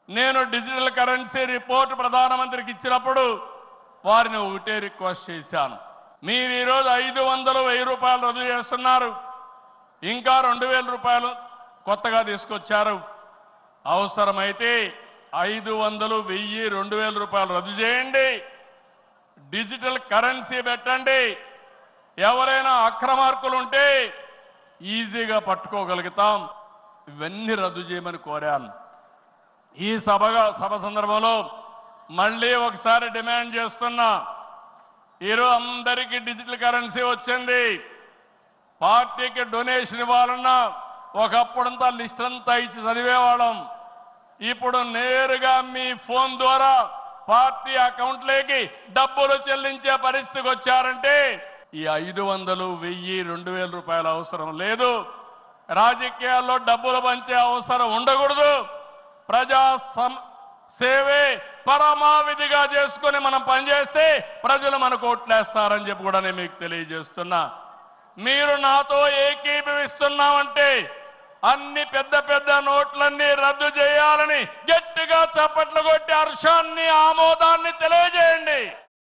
నేను digital currency report ప్రధానమంత్రికి ఇచ్చినప్పుడు వారిని ఒకటే రిక్వెస్ట్ చేశాను. మీరు ఈరోజు 500, 1000 రూపాయలు రద్దు చేస్తున్నారు, ఇంకా 2000 రూపాయలు కొత్తగా తీసుకొచ్చారు. అవసరమైతే 500, 1000, 2000 రూపాయలు రద్దు చేయండి, డిజిటల్ కరెన్సీ పెట్టండి. ఎవరైనా అక్రమార్కులు ఉంటే ఈజీగా పట్టుకోగలుగుతాం. ఇవన్నీ రద్దు చేయమని కోరాను. ఈ సభ సందర్భంలో మళ్ళీ ఒకసారి డిమాండ్ చేస్తున్నా. ఈరోజు అందరికీ డిజిటల్ కరెన్సీ వచ్చింది. పార్టీకి డొనేషన్ ఇవ్వాలన్నా ఒకప్పుడంతా లిస్ట్ అంతా ఇచ్చి చదివేవాళ్ళం. ఇప్పుడు నేరుగా మీ ఫోన్ ద్వారా పార్టీ అకౌంట్లోకి డబ్బులు చెల్లించే పరిస్థితికి వచ్చారంటే ఈ 500, 1000, 2000 రూపాయల అవసరం లేదు. రాజకీయాల్లో డబ్బులు పంచే అవసరం ఉండకూడదు. ప్రజా సేవే పరమావిధిగా చేసుకుని మనం పనిచేస్తే ప్రజలు మనకు ఓట్లేస్తారని చెప్పి కూడా నేను మీకు తెలియజేస్తున్నా. మీరు నాతో ఏకీభవిస్తున్నామంటే అన్ని పెద్ద నోట్లన్నీ రద్దు చేయాలని గట్టిగా చప్పట్లు కొట్టి హర్షాన్ని, ఆమోదాన్ని తెలియజేయండి.